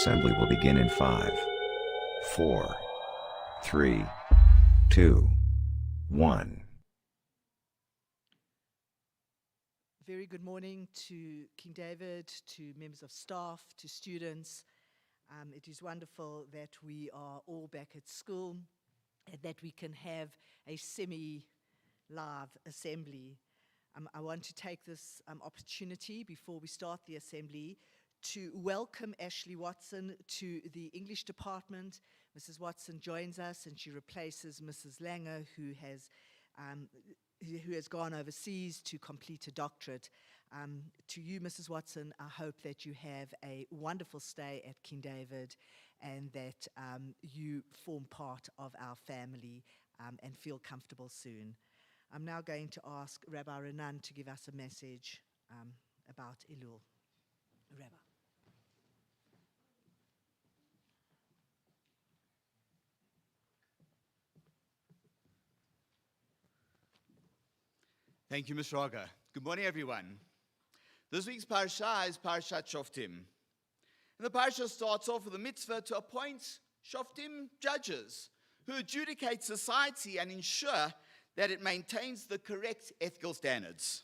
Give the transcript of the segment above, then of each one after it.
assembly will begin in 5, 4, 3, 2, 1. Very good morning to King David, to members of staff, to students. It is wonderful that we are all back at school and that we can have a semi-live assembly. I want to take this opportunity before we start the assembly to welcome Ashley Watson to the English department. Mrs. Watson joins us and she replaces Mrs. Langer, who has gone overseas to complete a doctorate. To you, Mrs. Watson, I hope that you have a wonderful stay at King David and that you form part of our family and feel comfortable soon. I'm now going to ask Rabbi Renan to give us a message about Elul. Rabbi. Thank you, Ms. Raga. Good morning, everyone. This week's parasha is Parashat Shoftim. And the parasha starts off with a mitzvah to appoint Shoftim judges who adjudicate society and ensure that it maintains the correct ethical standards.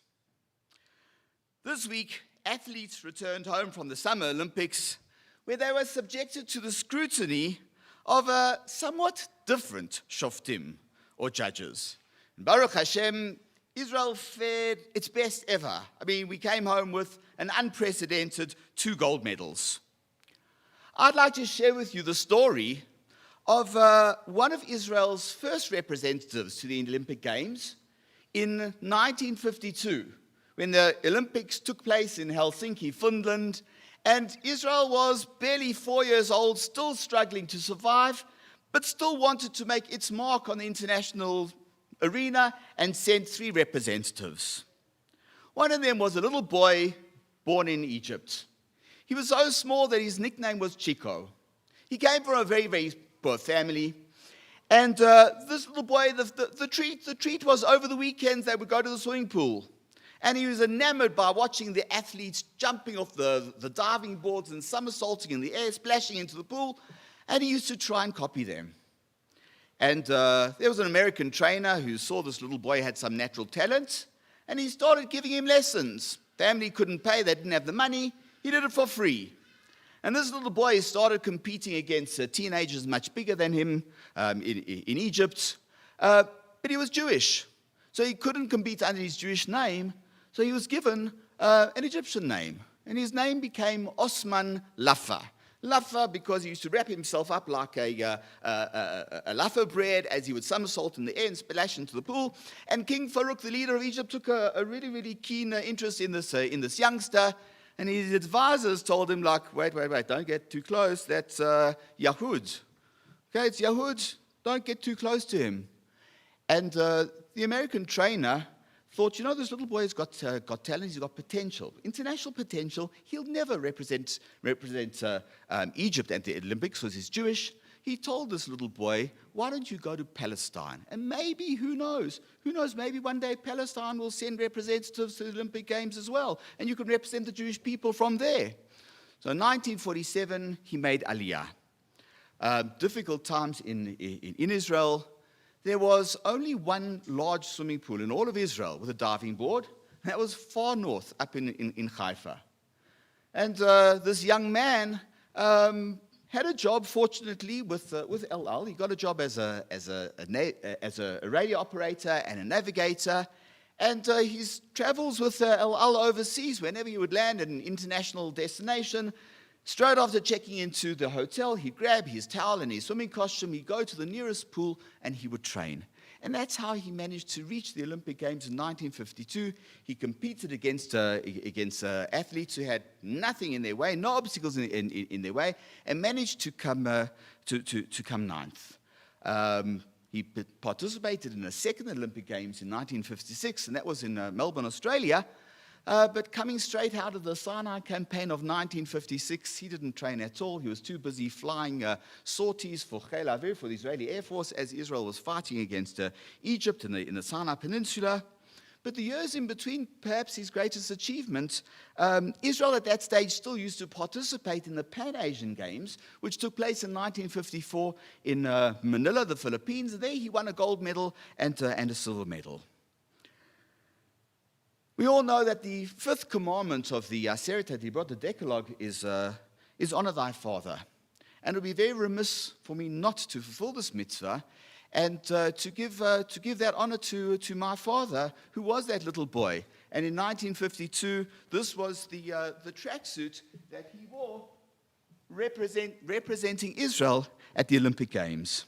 This week, athletes returned home from the Summer Olympics where they were subjected to the scrutiny of a somewhat different Shoftim, or judges. And Baruch Hashem, Israel fared its best ever. I mean, we came home with an unprecedented 2 gold medals. I'd like to share with you the story of one of Israel's first representatives to the Olympic Games in 1952, when the Olympics took place in Helsinki, Finland, and Israel was barely 4 years old, still struggling to survive, but still wanted to make its mark on the international arena and sent 3 representatives. One of them was a little boy born in Egypt. He was so small that his nickname was Chico. He came from a very, very poor family. And this little boy, the treat was over the weekends they would go to the swimming pool. And he was enamored by watching the athletes jumping off the diving boards and somersaulting in the air, splashing into the pool. And he used to try and copy them. And there was an American trainer who saw this little boy had some natural talent, and he started giving him lessons. Family couldn't pay, they didn't have the money. He did it for free. And this little boy started competing against teenagers much bigger than him in Egypt. But he was Jewish, so he couldn't compete under his Jewish name, so he was given an Egyptian name. And his name became Osman Lafa. Lafa, because he used to wrap himself up like a lafa bread as he would somersault in the air and splash into the pool. And King Farouk, the leader of Egypt, took a really, really keen interest in this youngster. And his advisors told him, like, wait, don't get too close. That's Yahud. Okay, it's Yahud. Don't get too close to him. And the American trainer thought, this little boy has got talent, he's got potential, international potential. He'll never represent Egypt at the Olympics because he's Jewish. He told this little boy, why don't you go to Palestine? And maybe, who knows, maybe one day Palestine will send representatives to the Olympic Games as well, and you can represent the Jewish people from there. So in 1947, he made Aliyah. Difficult times in Israel. There was only one large swimming pool in all of Israel with a diving board. That was far north, up in Haifa. And this young man had a job, fortunately, with Elul. He got a job as a radio operator and a navigator. And his travels with Elul overseas, whenever he would land at an international destination, straight after checking into the hotel, he'd grab his towel and his swimming costume, he'd go to the nearest pool, and he would train. And that's how he managed to reach the Olympic Games in 1952. He competed against athletes who had nothing in their way, no obstacles in their way, and managed to come ninth. He participated in the second Olympic Games in 1956, and that was in Melbourne, Australia. But coming straight out of the Sinai campaign of 1956, he didn't train at all. He was too busy flying sorties for Keil Aviv, for the Israeli Air Force, as Israel was fighting against Egypt in the Sinai Peninsula. But the years in between, perhaps his greatest achievement, Israel at that stage still used to participate in the Pan-Asian Games, which took place in 1954 in Manila, the Philippines. There he won a gold medal and a silver medal. We all know that the fifth commandment of the Aseret HaDibrot, the Decalogue, is honor thy father. And it would be very remiss for me not to fulfill this mitzvah and to give that honor to my father, who was that little boy. And in 1952, this was the tracksuit that he wore representing Israel at the Olympic Games.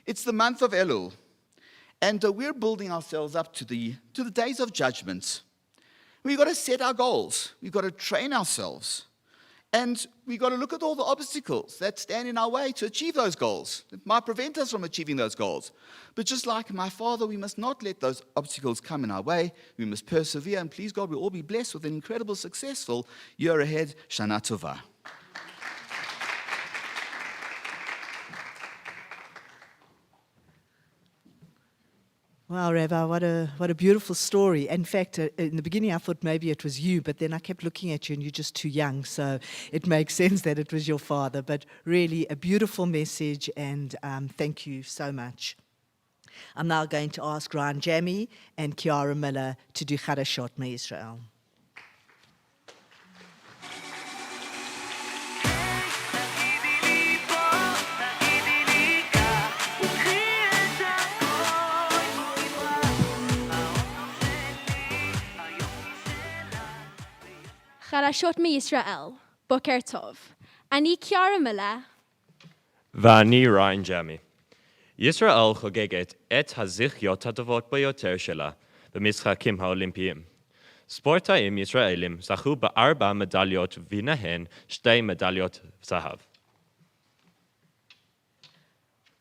It's the month of Elul, and we're building ourselves up to the days of judgment. We've got to set our goals. We've got to train ourselves. And we've got to look at all the obstacles that stand in our way to achieve those goals, that might prevent us from achieving those goals. But just like my father, we must not let those obstacles come in our way. We must persevere, and please God, we'll all be blessed with an incredible, successful year ahead. Shana Tova. Wow, Rabbi, what a beautiful story. In fact, in the beginning I thought maybe it was you, but then I kept looking at you and you're just too young, so it makes sense that it was your father. But really a beautiful message, and thank you so much. I'm now going to ask Ryan Jamie and Kiara Miller to do Charashot Me'Israel. חדשות מישראל, בוקר טוב. אני קיארה מילר. ואני ריין ג'מי. ישראל חוגגת את הזכיות הטובות ביותר שלה במשחקים האולימפיים. ספורטאים ישראלים זכו ב4 מדליות וביניהן 2 מדליות זהב.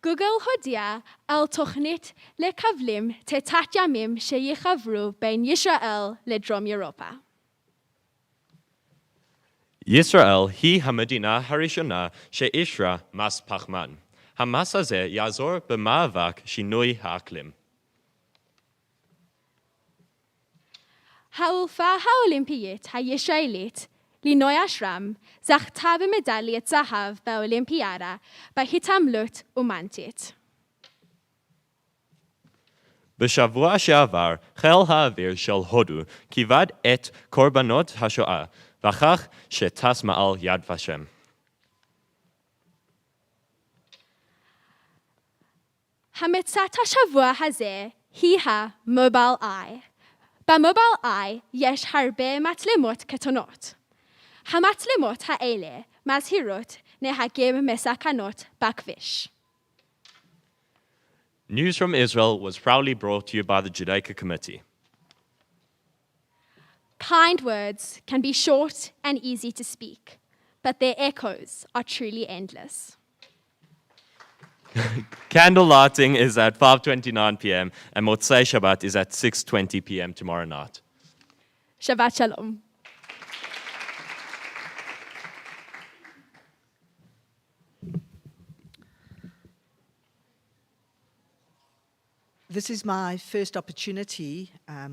גוגל הודיע על תוכנית לקבלים תת ימים שיחברו בין ישראל לדרום אירופה. ישראל היא המדינה הראשונה שאישרה מס פחמן. המס הזה יעזור במאבק שינוי האקלים. האלופה האולימפית הישראלית לינוי אשרם זכתה במדליית זהב באולימפיאדה בהתעמלות אומנותית. בשבוע שעבר חיל האוויר של הודו כיבד את קורבנות השואה, וכך שטס מעל יד ושם. המצאת השבוע הזה היא המובייל איי. במובייל איי יש הרבה מצלמות קטנות. המצלמות האלה מזהירות נהגים מסכנות בכביש. News from Israel was proudly brought to you by the Judaica Committee. Kind words can be short and easy to speak, but their echoes are truly endless. Candle lighting is at 5:29 p.m. and Motzei Shabbat is at 6:20 p.m. tomorrow night. Shabbat Shalom. This is my first opportunity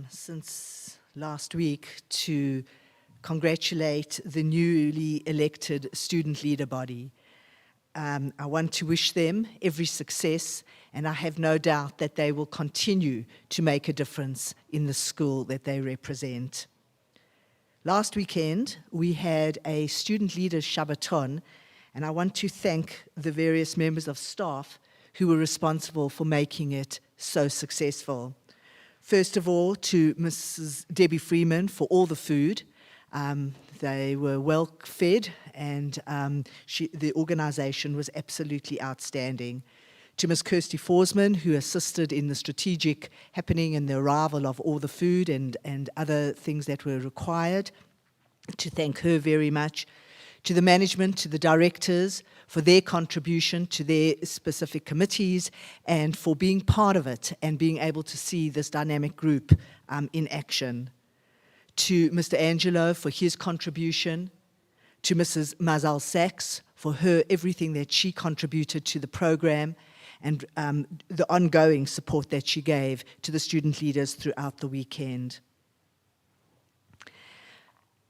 since last week to congratulate the newly elected student leader body. I want to wish them every success, and I have no doubt that they will continue to make a difference in the school that they represent. Last weekend, we had a student leaders Shabbaton, and I want to thank the various members of staff who were responsible for making it so successful. First of all, to Mrs. Debbie Freeman for all the food. They were well fed, and the organization was absolutely outstanding. To Ms. Kirsty Forsman, who assisted in the strategic happening and the arrival of all the food and other things that were required, to thank her very much. To the management, to the directors, for their contribution to their specific committees and for being part of it and being able to see this dynamic group in action. To Mr. Angelo for his contribution, to Mrs. Mazal Sachs for her everything that she contributed to the program, and the ongoing support that she gave to the student leaders throughout the weekend.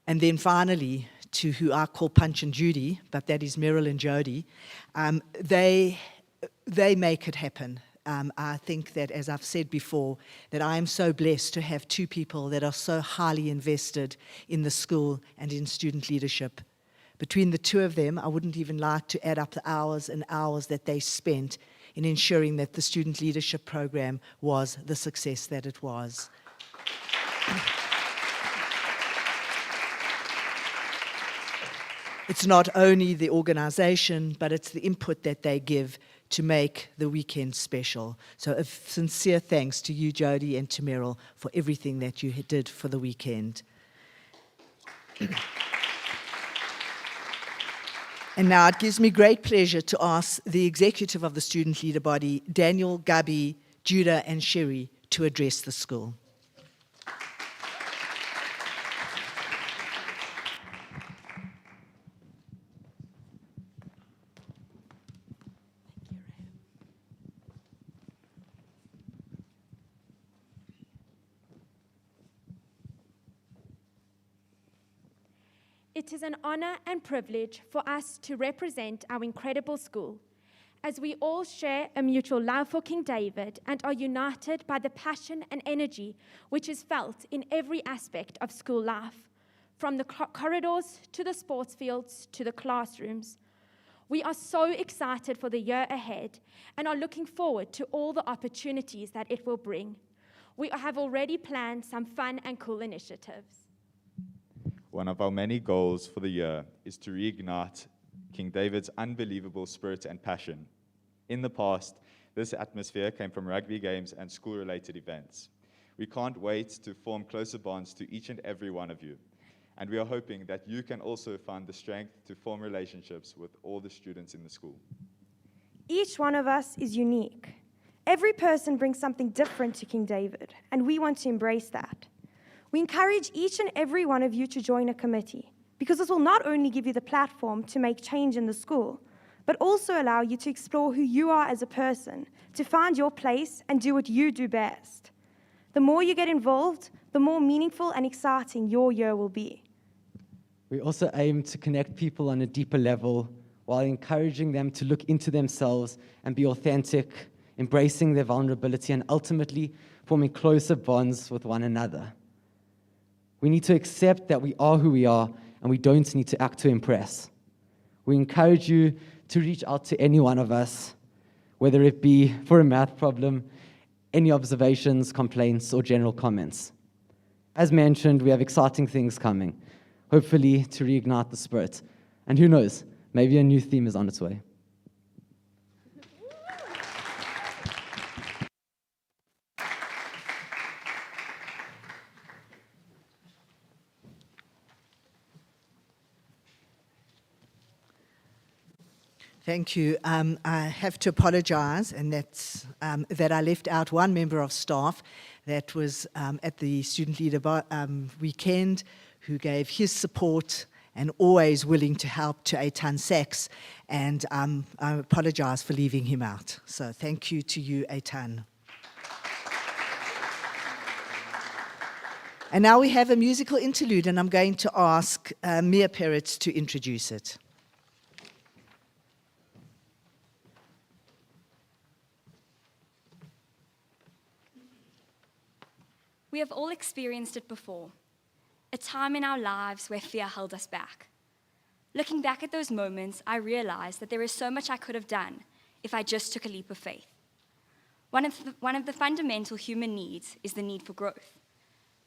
And then finally, to who I call Punch and Judy, but that is Meryl and Jody, they make it happen. I think that, as I've said before, that I am so blessed to have two people that are so highly invested in the school and in student leadership. Between the two of them, I wouldn't even like to add up the hours and hours that they spent in ensuring that the student leadership program was the success that it was. It's not only the organization, but it's the input that they give to make the weekend special. So a sincere thanks to you, Jody, and to Meryl for everything that you did for the weekend. And now it gives me great pleasure to ask the executive of the student leader body, Daniel, Gabi, Judah, and Sherry, to address the school. It is an honor and privilege for us to represent our incredible school, as we all share a mutual love for King David and are united by the passion and energy which is felt in every aspect of school life, from the corridors to the sports fields to the classrooms. We are so excited for the year ahead and are looking forward to all the opportunities that it will bring. We have already planned some fun and cool initiatives. One of our many goals for the year is to reignite King David's unbelievable spirit and passion. In the past, this atmosphere came from rugby games and school-related events. We can't wait to form closer bonds to each and every one of you, and we are hoping that you can also find the strength to form relationships with all the students in the school. Each one of us is unique. Every person brings something different to King David, and we want to embrace that. We encourage each and every one of you to join a committee, because this will not only give you the platform to make change in the school, but also allow you to explore who you are as a person, to find your place and do what you do best. The more you get involved, the more meaningful and exciting your year will be. We also aim to connect people on a deeper level while encouraging them to look into themselves and be authentic, embracing their vulnerability, and ultimately forming closer bonds with one another. We need to accept that we are who we are, and we don't need to act to impress. We encourage you to reach out to any one of us, whether it be for a math problem, any observations, complaints, or general comments. As mentioned, we have exciting things coming, hopefully to reignite the spirit. And who knows, maybe a new theme is on its way. Thank you. I have to apologize, and that's that I left out one member of staff that was at the student leader weekend, who gave his support and always willing to help, to Eitan Sachs, and I apologize for leaving him out. So thank you to you, Eitan. And now we have a musical interlude, and I'm going to ask Mia Peretz to introduce it. We have all experienced it before, a time in our lives where fear held us back. Looking back at those moments, I realized that there is so much I could have done if I just took a leap of faith. One of the fundamental human needs is the need for growth.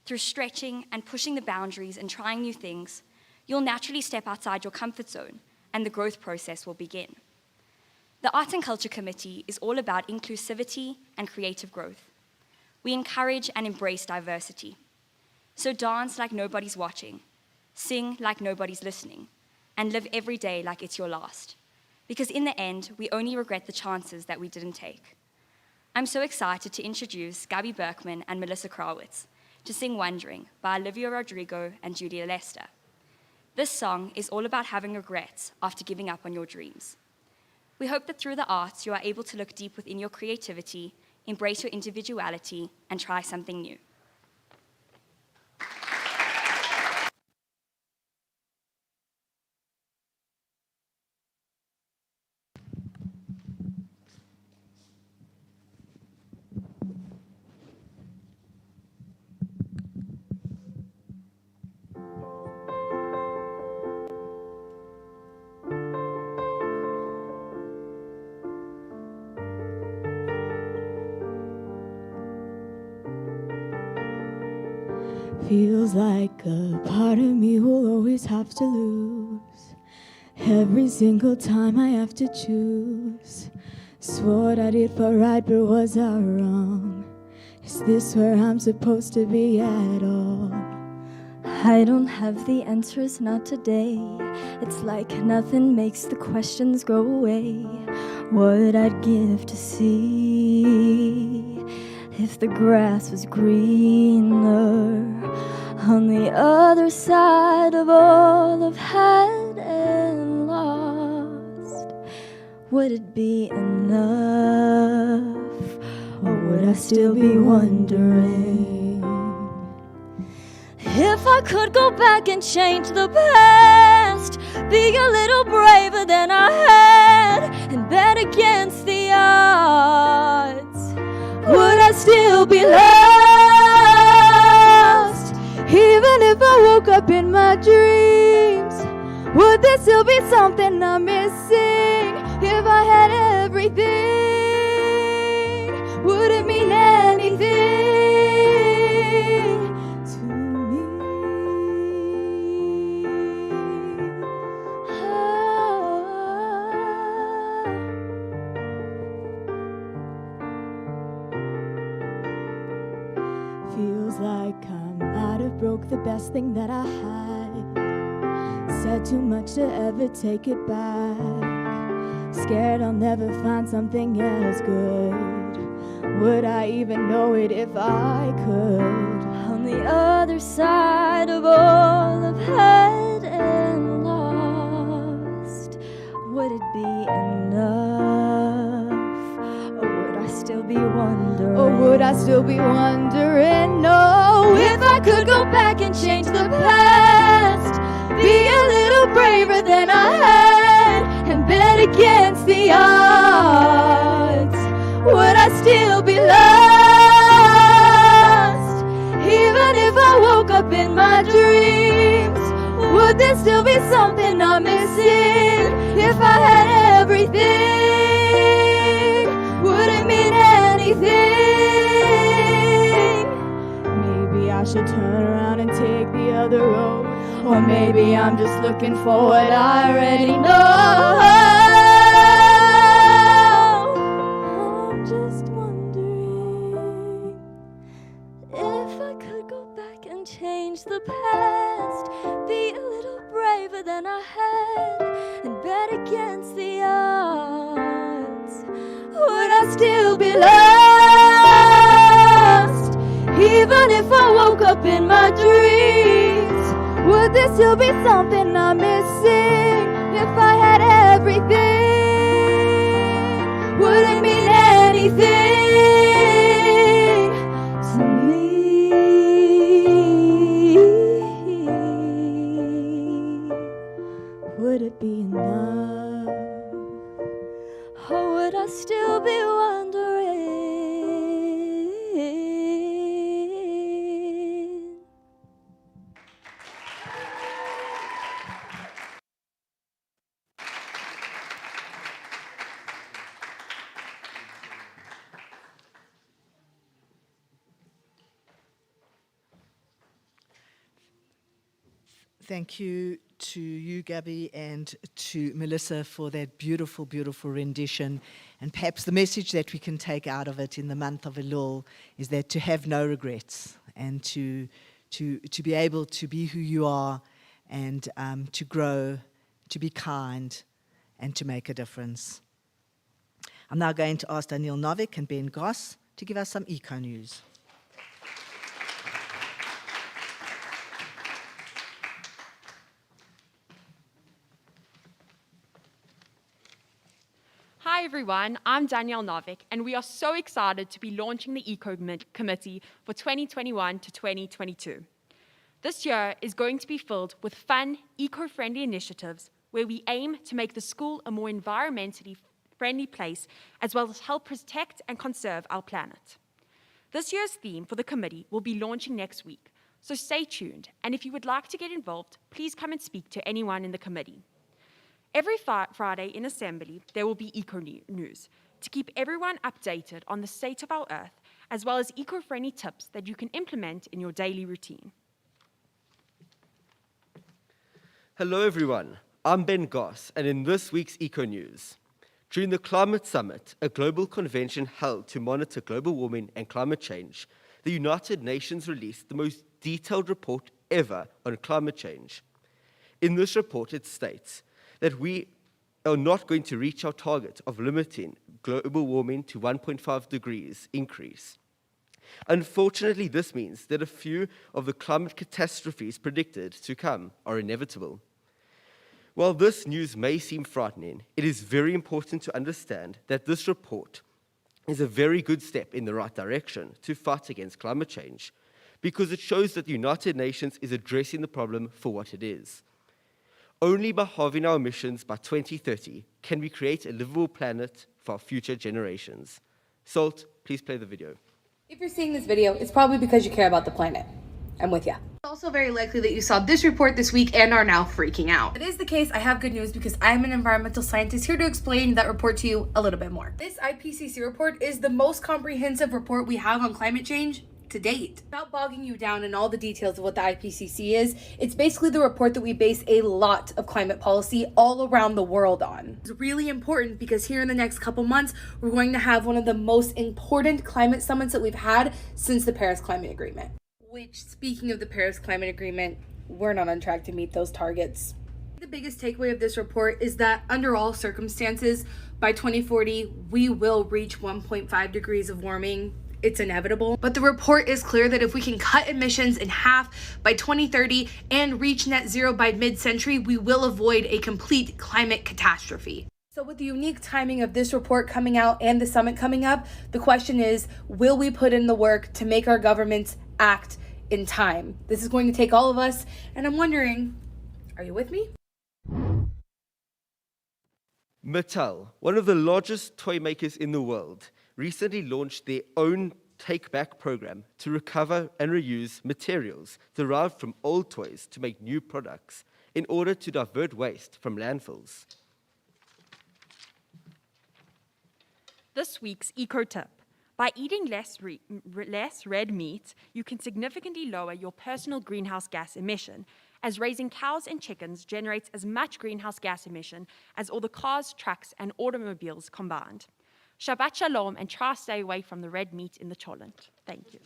Through stretching and pushing the boundaries and trying new things, you'll naturally step outside your comfort zone, and the growth process will begin. The Art and Culture Committee is all about inclusivity and creative growth. We encourage and embrace diversity. So dance like nobody's watching, sing like nobody's listening, and live every day like it's your last. Because in the end, we only regret the chances that we didn't take. I'm so excited to introduce Gabi Berkman and Melissa Krawitz to sing Wondering by Olivia Rodrigo and Julia Lester. This song is all about having regrets after giving up on your dreams. We hope that through the arts, you are able to look deep within your creativity, embrace your individuality, and try something new. Feels like a part of me will always have to lose. Every single time I have to choose. Swore I did for right, but was I wrong? Is this where I'm supposed to be at all? I don't have the answers, not today. It's like nothing makes the questions go away. What I'd give to see if the grass was greener on the other side of all I've had and lost. Would it be enough, or would I still be wondering if I could go back and change the past, be a little braver than I had, and bet against the odds? Would I still be lost? Even if I woke up in my dreams, would there still be something I'm missing? If I had everything, would it mean anything to me? Feels like I might have broke the best thing that I had. Said too much to ever take it back. Scared I'll never find something as good. Would I even know it if I could? On the other side of all I've had and lost, would it be enough? Or would I still be wondering? Or would I still be wondering? No, if I could go back and change the past, be a little braver than I had, and bet against the odds, would I still be lost? Even if I woke up in my dreams, would there still be something I'm missing? If I had everything, would it mean anything? Maybe I should turn around and take the other road. Or maybe I'm just looking for what I already know. I'm just wondering if I could go back and change the past, be a little braver than I had, and bet against the odds. Would I still be lost? Even if I woke up in my dreams, would there still be something I'm missing? If I had everything, would it mean anything to me? Would it be enough? Or would I still be wondering? Thank you to you, Gabby, and to Melissa for that beautiful, beautiful rendition. And perhaps the message that we can take out of it in the month of Elul is that to have no regrets and to be able to be who you are and to grow, to be kind, and to make a difference. I'm now going to ask Daniel Novik and Ben Goss to give us some eco news. everyone, I'm Danielle Novick, and we are so excited to be launching the Eco Committee for 2021 to 2022. This year is going to be filled with fun, eco-friendly initiatives where we aim to make the school a more environmentally friendly place, as well as help protect and conserve our planet. This year's theme for the committee will be launching next week, so stay tuned, and if you would like to get involved, please come and speak to anyone in the committee. Every Friday in Assembly, there will be eco news to keep everyone updated on the state of our Earth, as well as eco-friendly tips that you can implement in your daily routine. Hello everyone, I'm Ben Goss, and in this week's Eco News. During the Climate Summit, a global convention held to monitor global warming and climate change, the United Nations released the most detailed report ever on climate change. In this report, it states that we are not going to reach our target of limiting global warming to 1.5 degrees increase. Unfortunately, this means that a few of the climate catastrophes predicted to come are inevitable. While this news may seem frightening, it is very important to understand that this report is a very good step in the right direction to fight against climate change, because it shows that the United Nations is addressing the problem for what it is. Only by halving our emissions by 2030 can we create a livable planet for our future generations. Salt, please play the video. If you're seeing this video, it's probably because you care about the planet. I'm with ya. It's also very likely that you saw this report this week and are now freaking out. If it is the case, I have good news because I am an environmental scientist here to explain that report to you a little bit more. This IPCC report is the most comprehensive report we have on climate change to date. Without bogging you down in all the details of what the IPCC is, it's basically the report that we base a lot of climate policy all around the world on. It's really important because here in the next couple months, we're going to have one of the most important climate summits that we've had since the Paris Climate Agreement. Which, speaking of the Paris Climate Agreement, we're not on track to meet those targets. The biggest takeaway of this report is that under all circumstances, by 2040, we will reach 1.5 degrees of warming. It's inevitable. But the report is clear that if we can cut emissions in half by 2030 and reach net zero by mid-century, we will avoid a complete climate catastrophe. So with the unique timing of this report coming out and the summit coming up, the question is, will we put in the work to make our governments act in time? This is going to take all of us, and I'm wondering, are you with me? Mattel, one of the largest toy makers in the world, recently launched their own take-back program to recover and reuse materials derived from old toys to make new products in order to divert waste from landfills. This week's Eco Tip. By eating less red meat, you can significantly lower your personal greenhouse gas emission, as raising cows and chickens generates as much greenhouse gas emission as all the cars, trucks, and automobiles combined. Shabbat Shalom, and try to stay away from the red meat in the cholent. Thank you.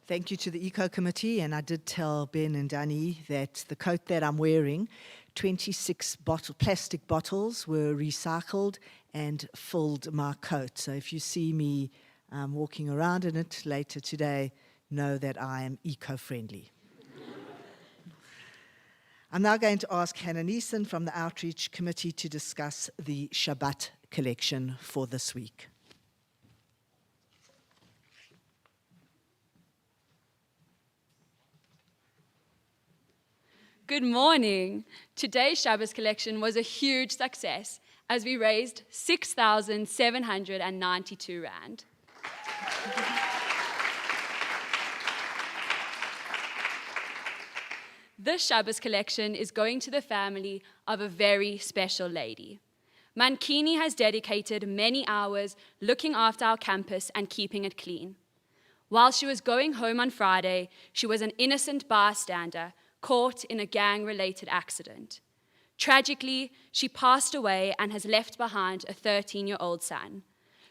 Thank you to the Eco Committee, and I did tell Ben and Danny that the coat that I'm wearing, 26 plastic bottles were recycled and filled my coat. So if you see me walking around in it later today, know that I am eco-friendly. I'm now going to ask Hannah Neeson from the Outreach Committee to discuss the Shabbat collection for this week. Good morning. Today's Shabbos collection was a huge success as we raised 6,792 Rand. This Shabbos collection is going to the family of a very special lady. Mankini has dedicated many hours looking after our campus and keeping it clean. While she was going home on Friday, she was an innocent bystander caught in a gang-related accident. Tragically, she passed away and has left behind a 13-year-old son.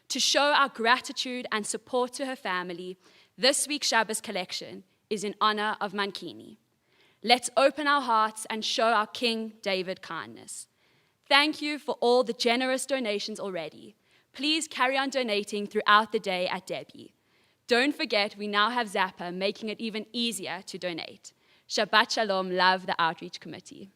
To show our gratitude and support to her family, this week's Shabbos collection is in honor of Mankini. Let's open our hearts and show our King David kindness. Thank you for all the generous donations already. Please carry on donating throughout the day at Debbie. Don't forget, we now have Zappa, making it even easier to donate. Shabbat Shalom, love the Outreach Committee.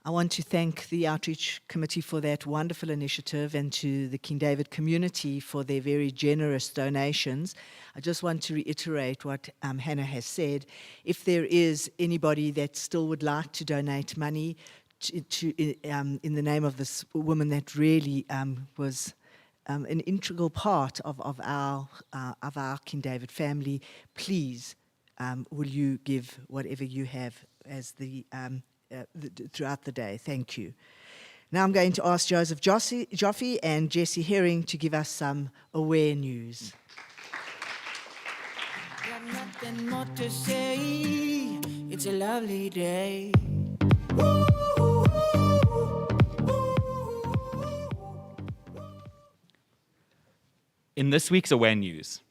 I want to thank the Outreach Committee for that wonderful initiative and to the King David community for their very generous donations. I just want to reiterate what Hannah has said. If there is anybody that still would like to donate money in the name of this woman that really was an integral part of our King David family, please will you give whatever you have as throughout the day. Thank you. Now I'm going to ask Joseph Joffe and Jesse Herring to give us some aware news. Got nothing more to say. It's a lovely day. In this week's Aware News,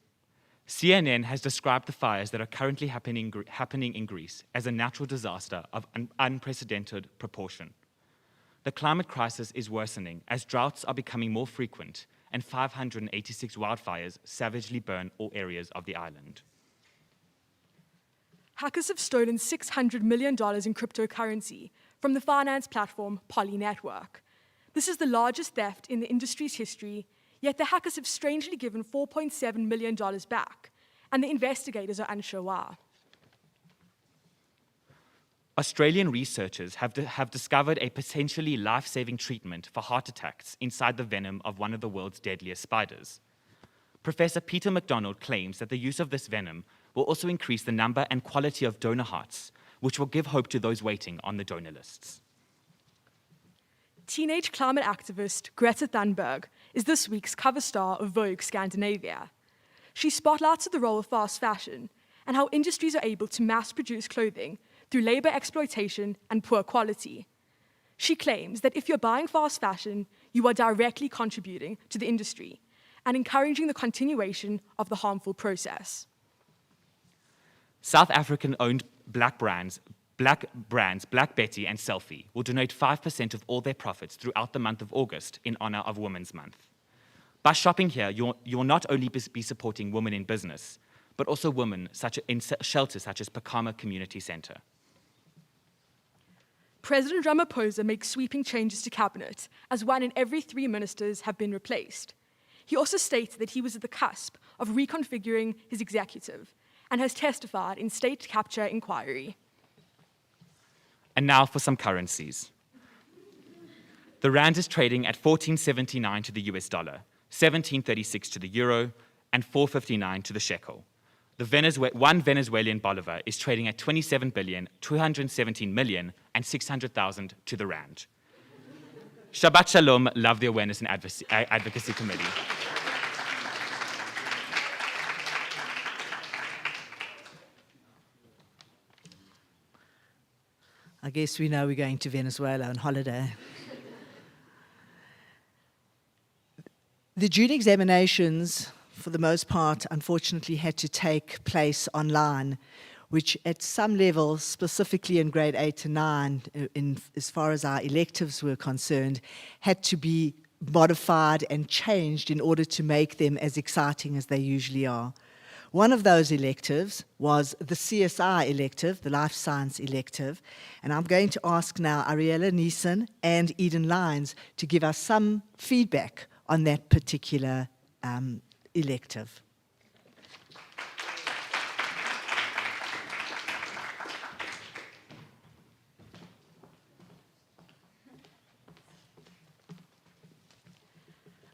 CNN has described the fires that are currently happening in Greece as a natural disaster of unprecedented proportion. The climate crisis is worsening as droughts are becoming more frequent and 586 wildfires savagely burn all areas of the island. Hackers have stolen $600 million in cryptocurrency from the finance platform Poly Network. This is the largest theft in the industry's history, yet the hackers have strangely given $4.7 million back, and the investigators are unsure why. Australian researchers have discovered a potentially life-saving treatment for heart attacks inside the venom of one of the world's deadliest spiders. Professor Peter McDonald claims that the use of this venom will also increase the number and quality of donor hearts, which will give hope to those waiting on the donor lists. Teenage climate activist Greta Thunberg is this week's cover star of Vogue Scandinavia. She spotlights the role of fast fashion and how industries are able to mass-produce clothing through labor exploitation and poor quality. She claims that if you're buying fast fashion, you are directly contributing to the industry and encouraging the continuation of the harmful process. South African-owned black brands Black Betty and Selfie will donate 5% of all their profits throughout the month of August in honor of Women's Month. By shopping here, you'll not only be supporting women in business, but also women in shelters such as Pakama Community Center. President Ramaphosa makes sweeping changes to cabinet, as 1 in every 3 ministers have been replaced. He also stated that he was at the cusp of reconfiguring his executive and has testified in state capture inquiry. And now for some currencies. The rand is trading at 14.79 to the US dollar, 17.36 to the euro, and 4.59 to the shekel. One Venezuelan bolivar is trading at 27,217,600,000 to the rand. Shabbat Shalom, love the Awareness and Advocacy Committee. I guess we know we're going to Venezuela on holiday. The June examinations, for the most part, unfortunately had to take place online, which at some level, specifically in grade 8 to 9, as far as our electives were concerned, had to be modified and changed in order to make them as exciting as they usually are. One of those electives was the CSI elective, the Life Science elective, and I'm going to ask now Ariella Neeson and Eden Lyons to give us some feedback on that particular elective.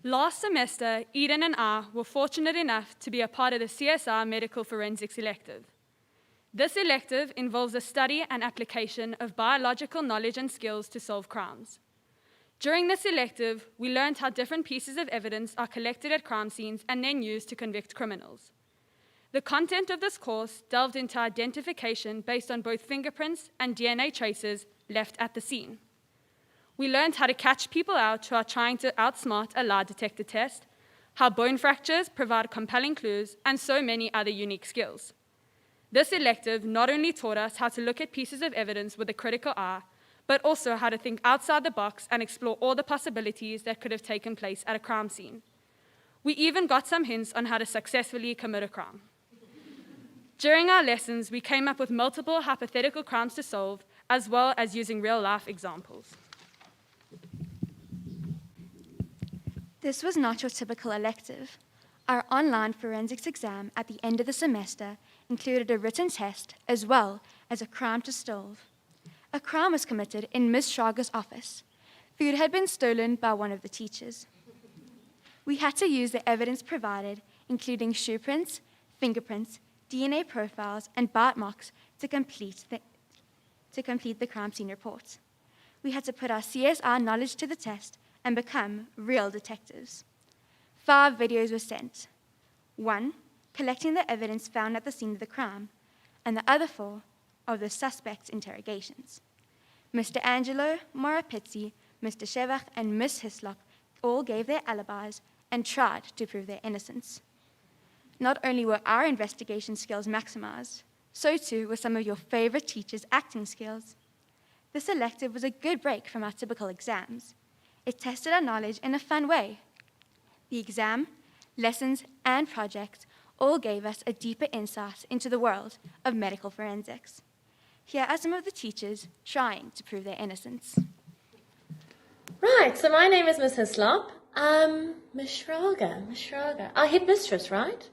Last semester, Eden and I were fortunate enough to be a part of the CSI Medical Forensics elective. This elective involves the study and application of biological knowledge and skills to solve crimes. During this elective, we learned how different pieces of evidence are collected at crime scenes and then used to convict criminals. The content of this course delved into identification based on both fingerprints and DNA traces left at the scene. We learned how to catch people out who are trying to outsmart a lie detector test, how bone fractures provide compelling clues, and so many other unique skills. This elective not only taught us how to look at pieces of evidence with a critical eye, but also how to think outside the box and explore all the possibilities that could have taken place at a crime scene. We even got some hints on how to successfully commit a crime. During our lessons, we came up with multiple hypothetical crimes to solve, as well as using real-life examples. This was not your typical elective. Our online forensics exam at the end of the semester included a written test as well as a crime to solve. A crime was committed in Ms. Schlager's office. Food had been stolen by one of the teachers. We had to use the evidence provided, including shoe prints, fingerprints, DNA profiles, and bite marks to complete the crime scene report. We had to put our CSI knowledge to the test and become real detectives. 5 videos were sent. 1, collecting the evidence found at the scene of the crime, and the other 4 of the suspect's interrogations. Mr. Angelo, Maura Pizzi, Mr. Shevach, and Miss Hislop all gave their alibis and tried to prove their innocence. Not only were our investigation skills maximized, so too were some of your favorite teachers' acting skills. This elective was a good break from our typical exams. It tested our knowledge in a fun way. The exam, lessons, and projects all gave us a deeper insight into the world of medical forensics. Here are some of the teachers trying to prove their innocence. Right, so my name is Miss Hislop. Miss Schrager. Our headmistress, right?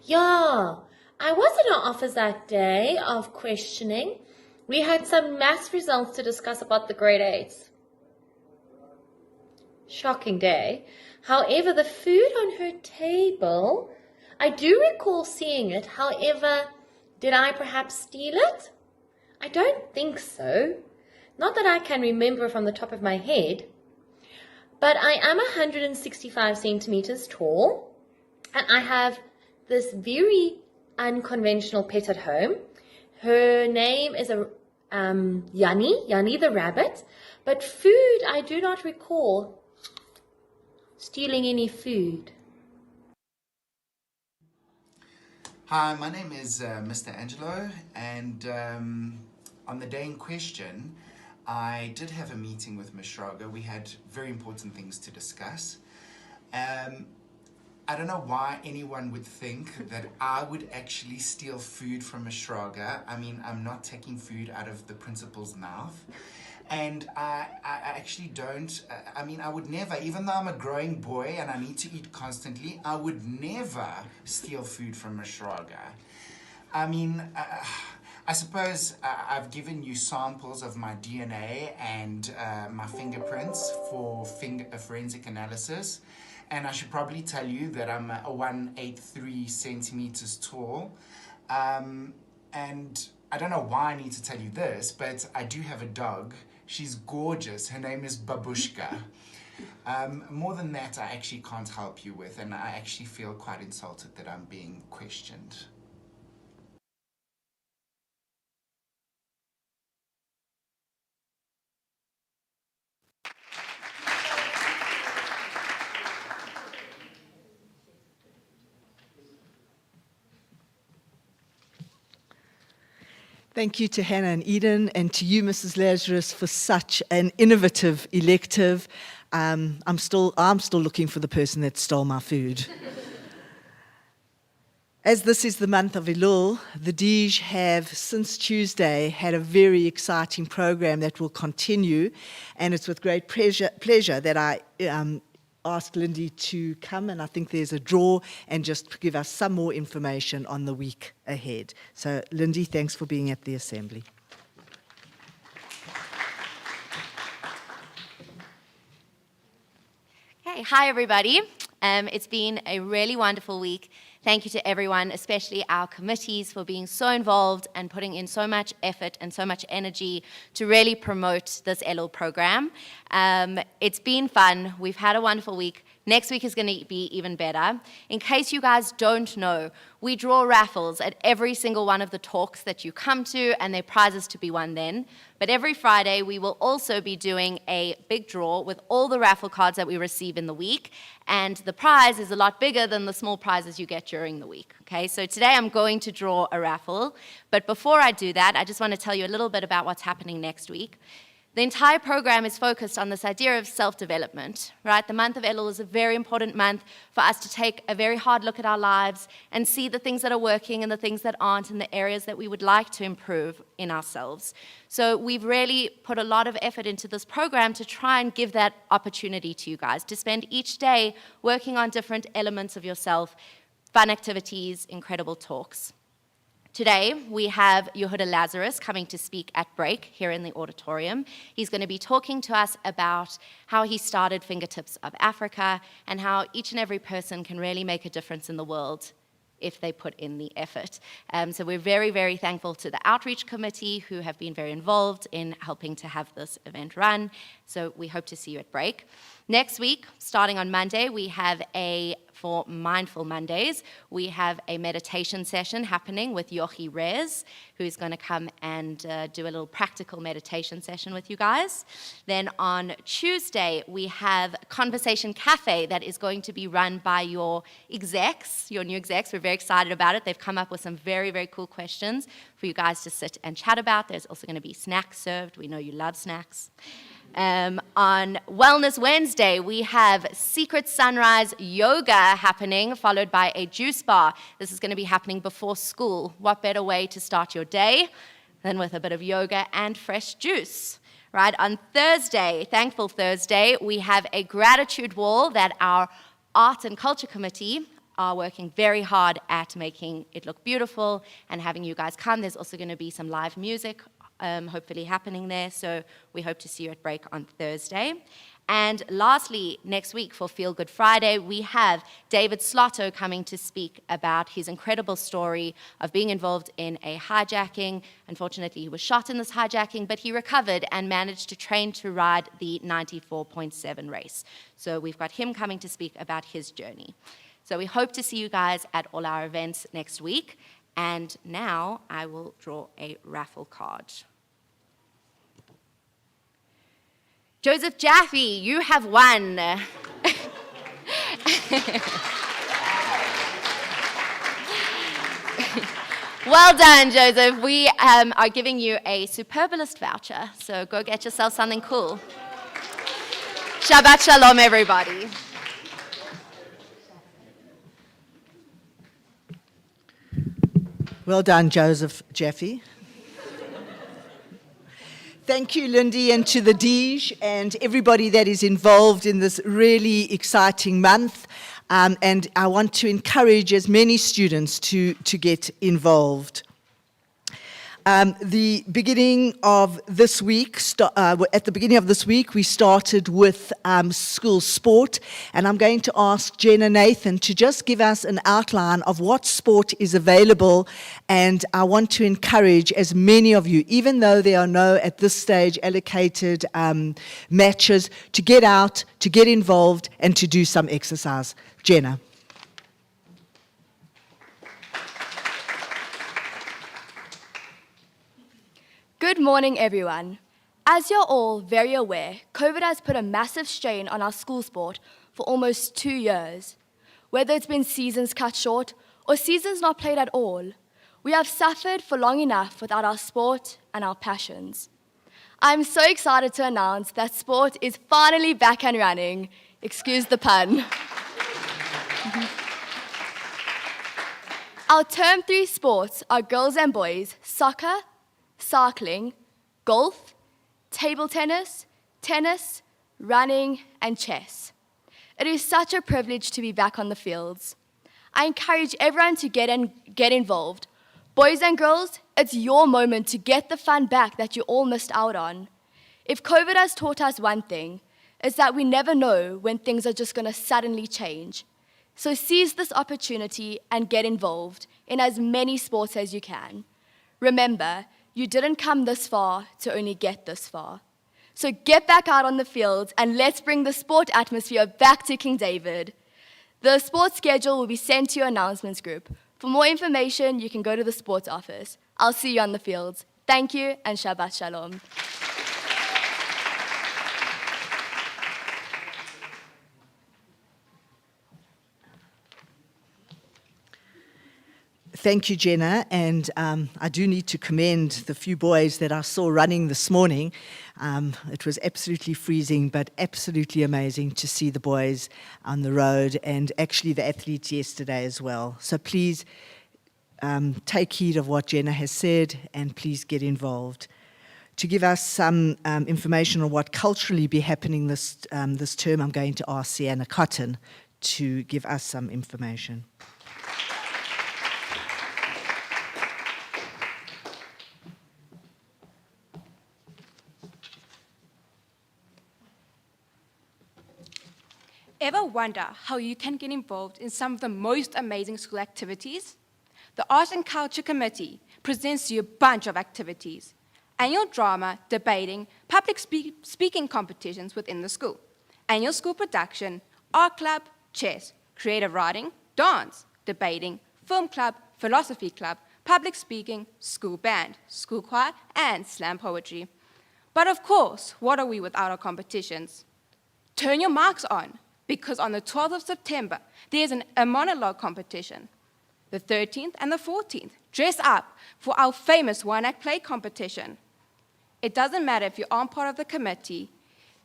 Yeah, I was in our office that day of questioning. We had some maths results to discuss about the grade 8s. Shocking day. However, the food on her table, I do recall seeing it. However, did I perhaps steal it? I don't think so. Not that I can remember from the top of my head. But I am 165 centimeters tall, and I have this very unconventional pet at home. Her name is Yanni the rabbit, but food, I do not recall stealing any food. Hi, my name is Mr. Angelo, and on the day in question, I did have a meeting with Ms. Schrager. We had very important things to discuss. I don't know why anyone would think that I would actually steal food from Ms. Schrager. I mean, I'm not taking food out of the principal's mouth. And I actually don't, I would never, even though I'm a growing boy and I need to eat constantly, I would never steal food from Ms. Schrager. I suppose I've given you samples of my DNA and my fingerprints for forensic analysis. And I should probably tell you that I'm 183 centimeters tall. And I don't know why I need to tell you this, but I do have a dog. She's gorgeous. Her name is Babushka. More than that, I actually can't help you with, and I actually feel quite insulted that I'm being questioned. Thank you to Hannah and Eden, and to you, Mrs. Lazarus, for such an innovative elective. I'm still looking for the person that stole my food. As this is the month of Elul, the Dij have, since Tuesday, had a very exciting program that will continue, and it's with great pleasure that I asked Lindy to come, and I think there's a draw, and just give us some more information on the week ahead. So, Lindy, thanks for being at the assembly. Okay, hi everybody. It's been a really wonderful week. Thank you to everyone, especially our committees, for being so involved and putting in so much effort and so much energy to really promote this Elul program. It's been fun. We've had a wonderful week. Next week is going to be even better. In case you guys don't know, we draw raffles at every single one of the talks that you come to, and there are prizes to be won then. But every Friday, we will also be doing a big draw with all the raffle cards that we receive in the week, and the prize is a lot bigger than the small prizes you get during the week. Okay, so today I'm going to draw a raffle, but before I do that, I just want to tell you a little bit about what's happening next week. The entire program is focused on this idea of self-development, right? The month of Elul is a very important month for us to take a very hard look at our lives and see the things that are working and the things that aren't and the areas that we would like to improve in ourselves. So we've really put a lot of effort into this program to try and give that opportunity to you guys, to spend each day working on different elements of yourself, fun activities, incredible talks. Today, we have Yehuda Lazarus coming to speak at break here in the auditorium. He's going to be talking to us about how he started Fingertips of Africa and how each and every person can really make a difference in the world if they put in the effort. So we're very, very thankful to the outreach committee who have been very involved in helping to have this event run. So we hope to see you at break. Next week, starting on Monday, we have for Mindful Mondays, we have a meditation session happening with Yochi Rez, who's going to come and do a little practical meditation session with you guys. Then on Tuesday, we have Conversation Cafe that is going to be run by your execs, your new execs. We're very excited about it. They've come up with some very, very cool questions for you guys to sit and chat about. There's also going to be snacks served. We know you love snacks. On Wellness Wednesday, we have Secret Sunrise Yoga happening, followed by a juice bar. This is going to be happening before school. What better way to start your day than with a bit of yoga and fresh juice? Right, on Thursday, Thankful Thursday, we have a gratitude wall that our Art and Culture Committee are working very hard at making it look beautiful and having you guys come. There's also going to be some live music hopefully happening there, so we hope to see you at break on Thursday. And lastly, next week for Feel Good Friday, we have David Slotto coming to speak about his incredible story of being involved in a hijacking. Unfortunately, he was shot in this hijacking, but he recovered and managed to train to ride the 94.7 race. So we've got him coming to speak about his journey. So we hope to see you guys at all our events next week. And now I will draw a raffle card. Joseph Jaffe, you have won. Well done, Joseph. We are giving you a Superbalist voucher, so go get yourself something cool. Shabbat Shalom, everybody. Well done, Joseph Jaffe. Thank you, Lindy, and to the DIJ and everybody that is involved in this really exciting month. And I want to encourage as many students to get involved. The beginning of this week, at the beginning of this week, we started with school sport, and I'm going to ask Jen and Nathan to just give us an outline of what sport is available, and I want to encourage as many of you, even though there are no, at this stage, allocated matches, to get out, to get involved, and to do some exercise. Jenna. Good morning, everyone. As you're all very aware, COVID has put a massive strain on our school sport for almost 2 years. Whether it's been seasons cut short or seasons not played at all, we have suffered for long enough without our sport and our passions. I'm so excited to announce that sport is finally back and running. Excuse the pun. Our Term 3 sports are girls and boys, soccer, cycling, golf, table tennis, tennis, running, and chess. It is such a privilege to be back on the fields. I encourage everyone to get involved. Boys and girls, it's your moment to get the fun back that you all missed out on. If COVID has taught us one thing, it's that we never know when things are just going to suddenly change. So seize this opportunity and get involved in as many sports as you can. Remember, you didn't come this far to only get this far. So get back out on the fields and let's bring the sport atmosphere back to King David. The sports schedule will be sent to your announcements group. For more information, you can go to the sports office. I'll see you on the fields. Thank you and Shabbat Shalom. Thank you, Jenna, and I do need to commend the few boys that I saw running this morning. It was absolutely freezing, but absolutely amazing to see the boys on the road, and actually the athletes yesterday as well. So please take heed of what Jenna has said, and please get involved. To give us some information on what culturally be happening this term, I'm going to ask Sienna Cotton to give us some information. Ever wonder how you can get involved in some of the most amazing school activities? The Art and Culture Committee presents you a bunch of activities: annual drama, debating, public speaking competitions within the school, annual school production, art club, chess, creative writing, dance, debating, film club, philosophy club, public speaking, school band, school choir, and slam poetry. But of course, what are we without our competitions? Turn your marks on, because on the 12th of September, there's a monologue competition. The 13th and the 14th, dress up for our famous one-act play competition. It doesn't matter if you aren't part of the committee,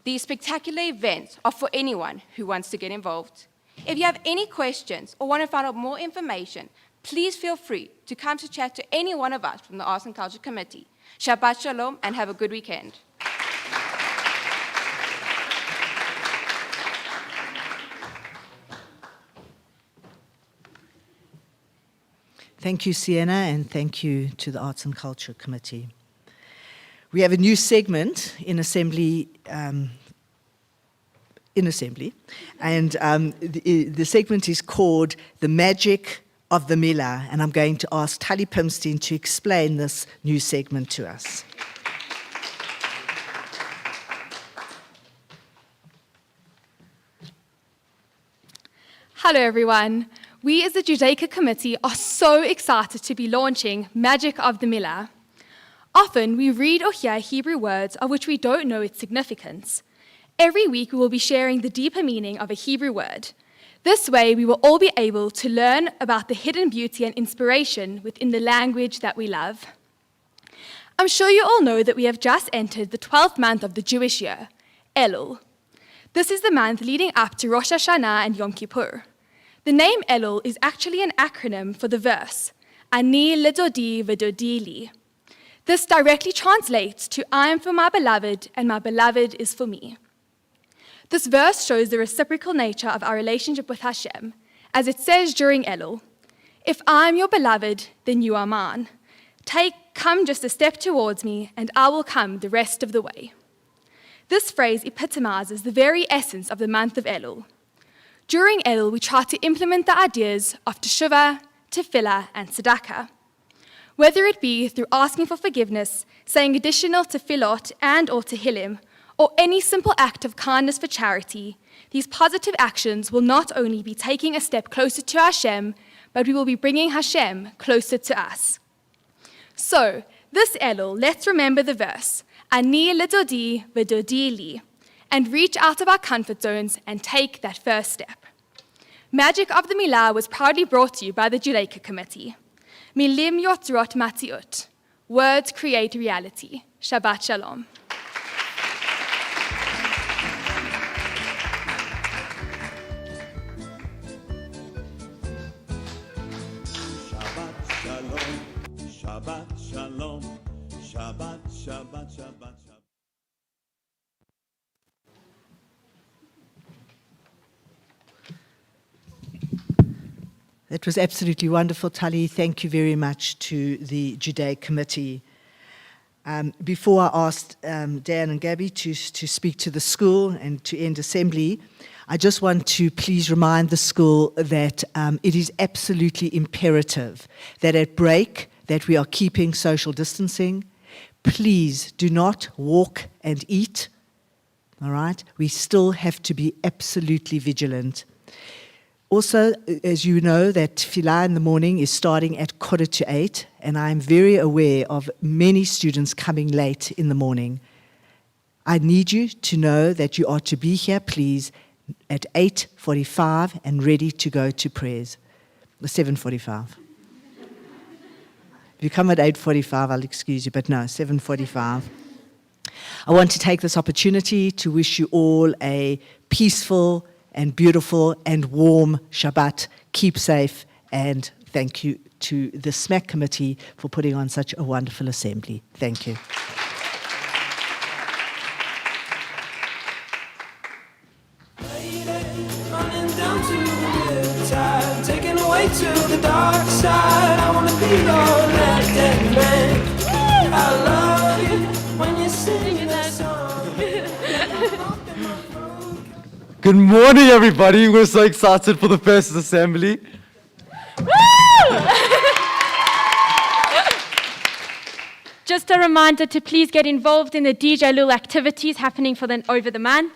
these spectacular events are for anyone who wants to get involved. If you have any questions or want to find out more information, please feel free to come to chat to any one of us from the Arts and Culture Committee. Shabbat Shalom and have a good weekend. Thank you, Sienna, and thank you to the Arts and Culture Committee. We have a new segment in Assembly, and the segment is called The Magic of the Mila, and I'm going to ask Tali Pimstein to explain this new segment to us. Hello, everyone. We as the Judaica Committee are so excited to be launching Magic of the Mila. Often we read or hear Hebrew words of which we don't know its significance. Every week we will be sharing the deeper meaning of a Hebrew word. This way we will all be able to learn about the hidden beauty and inspiration within the language that we love. I'm sure you all know that we have just entered the 12th month of the Jewish year, Elul. This is the month leading up to Rosh Hashanah and Yom Kippur. The name Elul is actually an acronym for the verse, Ani lidodi v'dodi li. This directly translates to I am for my beloved and my beloved is for me. This verse shows the reciprocal nature of our relationship with Hashem, as it says during Elul, if I am your beloved, then you are mine. Come just a step towards me and I will come the rest of the way. This phrase epitomizes the very essence of the month of Elul. During Elul, we try to implement the ideas of teshuvah, tefillah, and tzedakah. Whether it be through asking for forgiveness, saying additional tefillot and or tehillim, or any simple act of kindness for charity, these positive actions will not only be taking a step closer to Hashem, but we will be bringing Hashem closer to us. So, this Elul, let's remember the verse, Ani lidodi v'dodi li, and reach out of our comfort zones and take that first step. Magic of the Milah was proudly brought to you by the Judaica Committee. Milim yotzrot matziut. Words create reality. Shabbat Shalom. Shabbat Shalom. Shabbat Shalom. Shabbat, Shabbat, Shabbat, Shabbat. That was absolutely wonderful, Tali. Thank you very much to the Judaic Committee. Before I asked Dan and Gabby to speak to the school and to end assembly, I just want to please remind the school that it is absolutely imperative that at break that we are keeping social distancing. Please do not walk and eat, all right? We still have to be absolutely vigilant. Also, as you know, that Tefillah in the morning is starting at 7:45, and I'm very aware of many students coming late in the morning. I need you to know that you are to be here, please, at 8:45 and ready to go to prayers, 7:45. you come at 8:45, I'll excuse you, but no, 7:45. I want to take this opportunity to wish you all a peaceful and beautiful and warm Shabbat. Keep safe, and thank you to the SMACC committee for putting on such a wonderful assembly. Thank you. Running down to the riptide, taken away to the dark side. I wanna be your left-hand man. I love you when you're singing that song. Good morning, everybody. We're so excited for the first assembly. Just a reminder to please get involved in the DJ Elul activities happening over the month.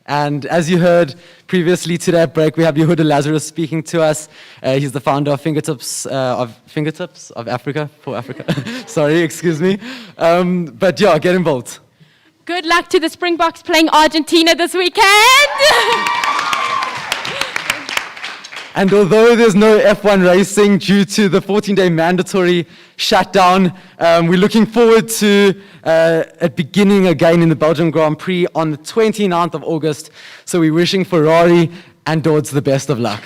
And as you heard previously today at break, we have Yehuda Lazarus speaking to us. He's the founder of Fingertips of Africa, for Africa. Sorry, excuse me. But yeah, get involved. Good luck to the Springboks playing Argentina this weekend. And although there's no F1 racing due to the 14-day mandatory shutdown, we're looking forward to it beginning again in the Belgium Grand Prix on the 29th of August. So we're wishing Ferrari and Dodds the best of luck.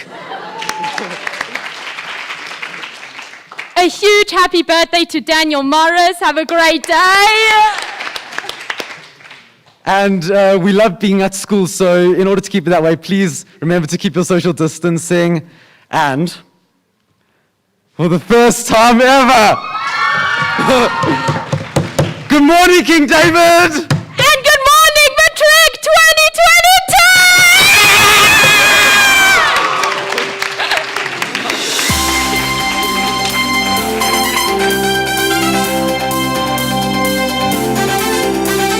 A huge happy birthday to Daniel Morris. Have a great day. And we love being at school, so in order to keep it that way, please remember to keep your social distancing. And for the first time ever, good morning, King David!